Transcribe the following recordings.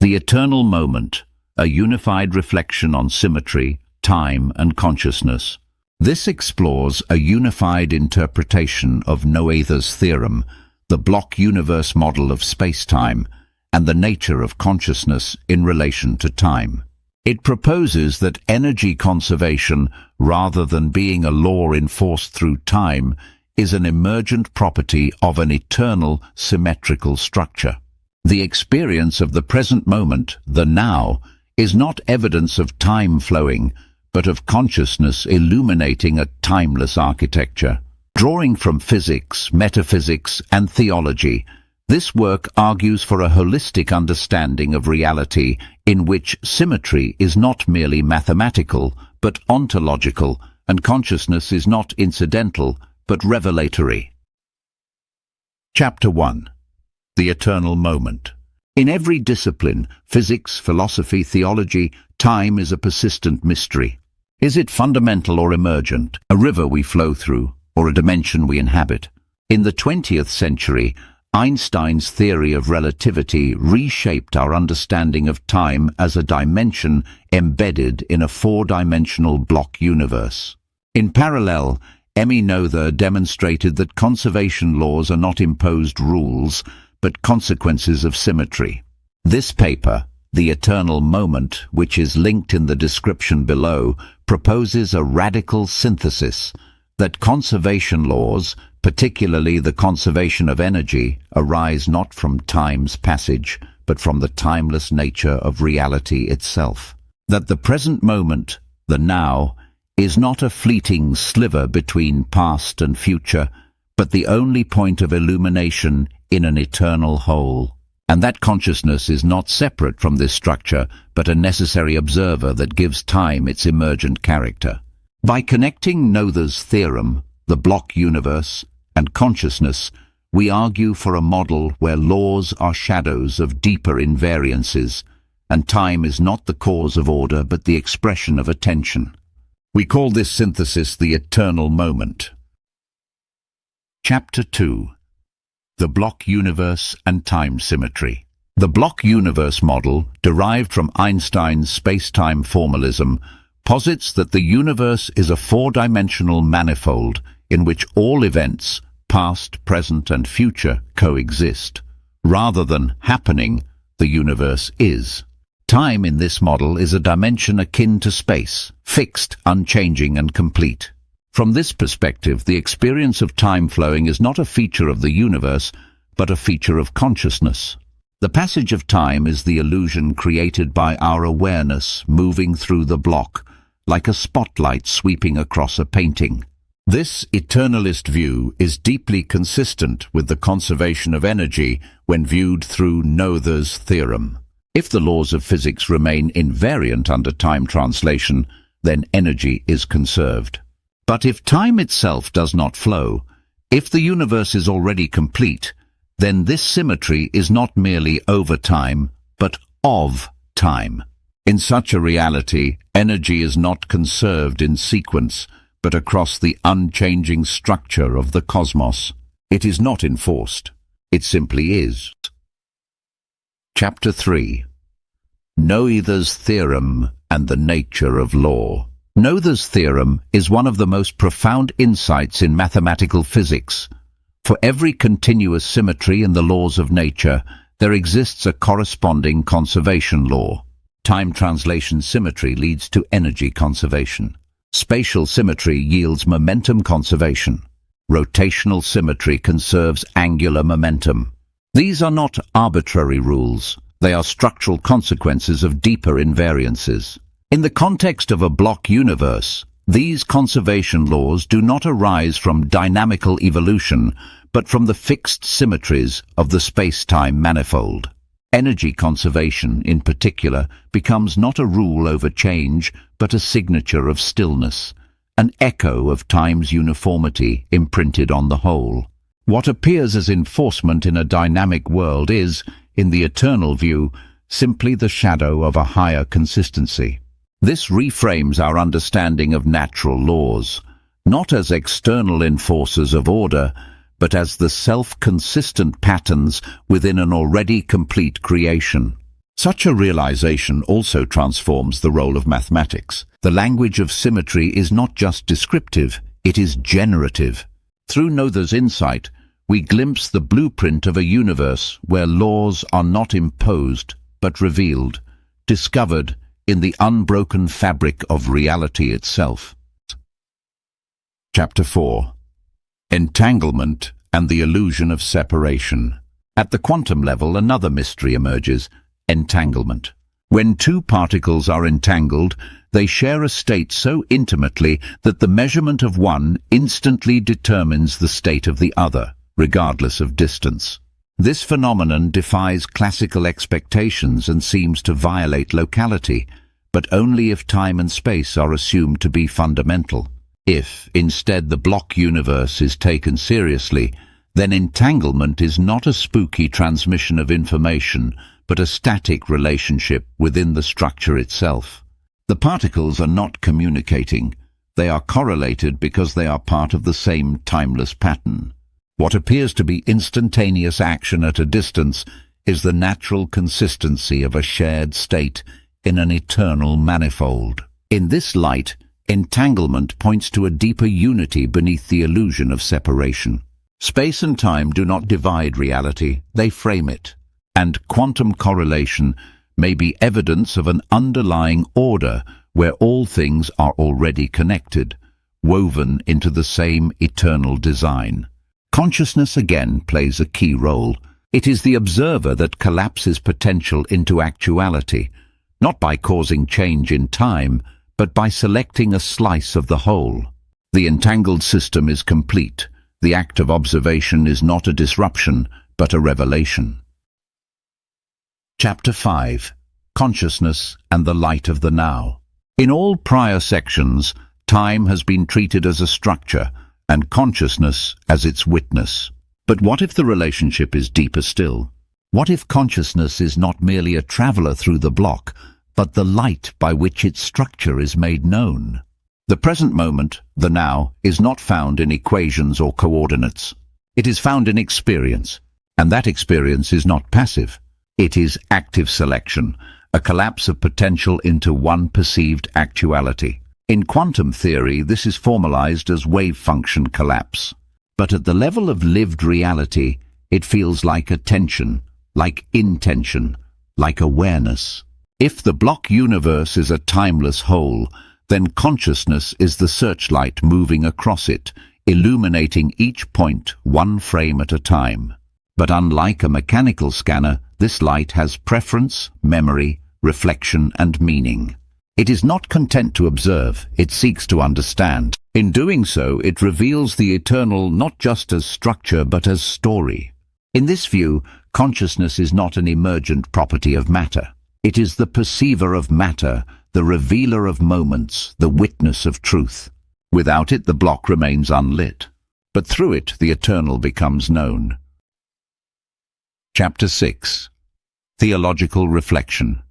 The eternal moment, a unified reflection on symmetry, time, and consciousness. This explores a unified interpretation of Noether's theorem, the block universe model of space-time, and the nature of consciousness in relation to time. It proposes that energy conservation, rather than being a law enforced through time, is an emergent property of an eternal, symmetrical structure. The experience of the present moment, the now, is not evidence of time flowing, but of consciousness illuminating a timeless architecture. Drawing from physics, metaphysics, and theology, this work argues for a holistic understanding of reality in which symmetry is not merely mathematical, but ontological, and consciousness is not incidental, but revelatory. Chapter 1. The Eternal Moment. In every discipline, physics, philosophy, theology, time is a persistent mystery. Is it fundamental or emergent, a river we flow through, or a dimension we inhabit? In the 20th century, Einstein's theory of relativity reshaped our understanding of time as a dimension embedded in a four-dimensional block universe. In parallel, Noether demonstrated that conservation laws are not imposed rules, but consequences of symmetry. This paper, The Eternal Moment, which is linked in the description below, proposes a radical synthesis that conservation laws, particularly the conservation of energy, arise not from time's passage, but from the timeless nature of reality itself. That the present moment, the now, is not a fleeting sliver between past and future, but the only point of illumination in an eternal whole. And that consciousness is not separate from this structure, but a necessary observer that gives time its emergent character. By connecting Noether's theorem, the block universe, and consciousness, we argue for a model where laws are shadows of deeper invariances, and time is not the cause of order but the expression of attention. We call this synthesis the eternal moment. Chapter 2. The block universe and time symmetry. The block universe model, derived from Einstein's space-time formalism, posits that the universe is a four-dimensional manifold in which all events, past, present, and future, coexist. Rather than happening, the universe is. Time in this model is a dimension akin to space, fixed, unchanging, and complete. From this perspective, the experience of time flowing is not a feature of the universe, but a feature of consciousness. The passage of time is the illusion created by our awareness moving through the block, like a spotlight sweeping across a painting. This eternalist view is deeply consistent with the conservation of energy when viewed through Noether's theorem. If the laws of physics remain invariant under time translation, then energy is conserved. But if time itself does not flow, if the universe is already complete, then this symmetry is not merely over time, but of time. In such a reality, energy is not conserved in sequence, but across the unchanging structure of the cosmos. It is not enforced. It simply is. Chapter 3. Noether's Theorem and the Nature of Law. Noether's theorem is one of the most profound insights in mathematical physics. For every continuous symmetry in the laws of nature, there exists a corresponding conservation law. Time translation symmetry leads to energy conservation. Spatial symmetry yields momentum conservation. Rotational symmetry conserves angular momentum. These are not arbitrary rules. They are structural consequences of deeper invariances. In the context of a block universe, these conservation laws do not arise from dynamical evolution, but from the fixed symmetries of the space-time manifold. Energy conservation, in particular, becomes not a rule over change, but a signature of stillness, an echo of time's uniformity imprinted on the whole. What appears as enforcement in a dynamic world is, in the eternal view, simply the shadow of a higher consistency. This reframes our understanding of natural laws, not as external enforcers of order, but as the self-consistent patterns within an already complete creation. Such a realization also transforms the role of mathematics. The language of symmetry is not just descriptive, it is generative. Through Noether's insight, we glimpse the blueprint of a universe where laws are not imposed but revealed, discovered in the unbroken fabric of reality itself. Chapter 4. Entanglement and the illusion of separation. At the quantum level, another mystery emerges: entanglement. When two particles are entangled, they share a state so intimately that the measurement of one instantly determines the state of the other, regardless of distance. This phenomenon defies classical expectations and seems to violate locality, but only if time and space are assumed to be fundamental. If, instead, the block universe is taken seriously, then entanglement is not a spooky transmission of information, but a static relationship within the structure itself. The particles are not communicating. They are correlated because they are part of the same timeless pattern. What appears to be instantaneous action at a distance is the natural consistency of a shared state in an eternal manifold. In this light, entanglement points to a deeper unity beneath the illusion of separation. Space and time do not divide reality, they frame it. And quantum correlation may be evidence of an underlying order where all things are already connected, woven into the same eternal design. Consciousness again plays a key role. It is the observer that collapses potential into actuality, not by causing change in time, but by selecting a slice of the whole. The entangled system is complete. The act of observation is not a disruption, but a revelation. Chapter 5. Consciousness and the Light of the Now. In all prior sections, time has been treated as a structure, and consciousness as its witness. But what if the relationship is deeper still? What if consciousness is not merely a traveler through the block, but the light by which its structure is made known? The present moment, the now, is not found in equations or coordinates. It is found in experience, and that experience is not passive. It is active selection, a collapse of potential into one perceived actuality. In quantum theory, this is formalized as wave function collapse. But at the level of lived reality, it feels like attention, like intention, like awareness. If the block universe is a timeless whole, then consciousness is the searchlight moving across it, illuminating each point one frame at a time. But unlike a mechanical scanner, this light has preference, memory, reflection, and meaning. It is not content to observe, it seeks to understand. In doing so, it reveals the eternal not just as structure but as story. In this view, consciousness is not an emergent property of matter. It is the perceiver of matter, the revealer of moments, the witness of truth. Without it, the block remains unlit, but through it, the eternal becomes known. Chapter 6. Theological Reflection.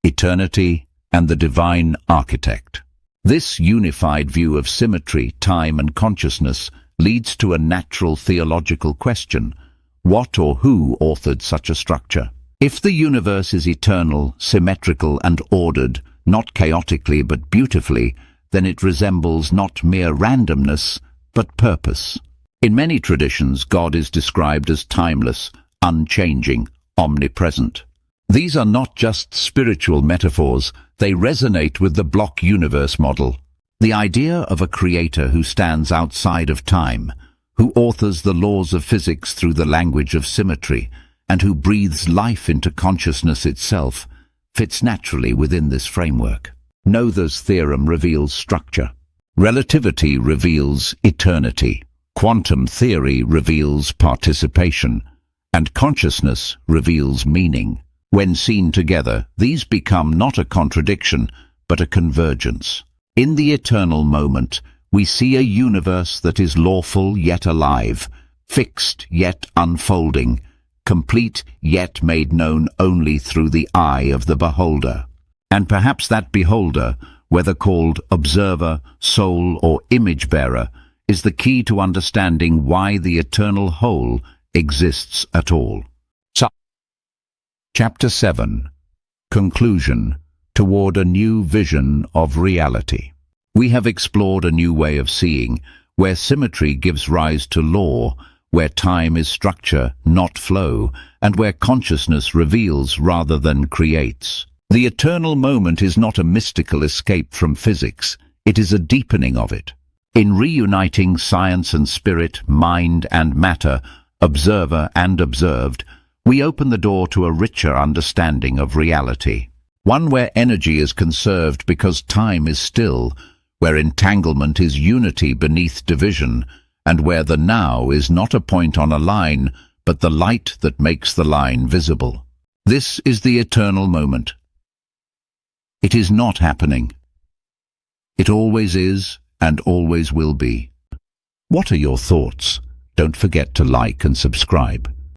Eternity and the Divine Architect. This unified view of symmetry, time, and consciousness leads to a natural theological question: what or who authored such a structure? If the universe is eternal, symmetrical, and ordered, not chaotically but beautifully, then it resembles not mere randomness, but purpose. In many traditions, God is described as timeless, unchanging, omnipresent. These are not just spiritual metaphors, they resonate with the block universe model. The idea of a creator who stands outside of time, who authors the laws of physics through the language of symmetry, and who breathes life into consciousness itself, fits naturally within this framework. Noether's theorem reveals structure. Relativity reveals eternity. Quantum theory reveals participation. And consciousness reveals meaning. When seen together, these become not a contradiction, but a convergence. In the eternal moment, we see a universe that is lawful yet alive, fixed yet unfolding, complete yet made known only through the eye of the beholder. And perhaps that beholder, whether called observer, soul, or image-bearer, is the key to understanding why the eternal whole exists at all. Chapter 7. Conclusion: toward a new vision of reality. We have explored a new way of seeing, where symmetry gives rise to law, where time is structure, not flow, and where consciousness reveals rather than creates. The eternal moment is not a mystical escape from physics, it is a deepening of it. In reuniting science and spirit, mind and matter, observer and observed, we open the door to a richer understanding of reality. One where energy is conserved because time is still, where entanglement is unity beneath division, and where the now is not a point on a line, but the light that makes the line visible. This is the eternal moment. It is not happening. It always is and always will be. What are your thoughts? Don't forget to like and subscribe.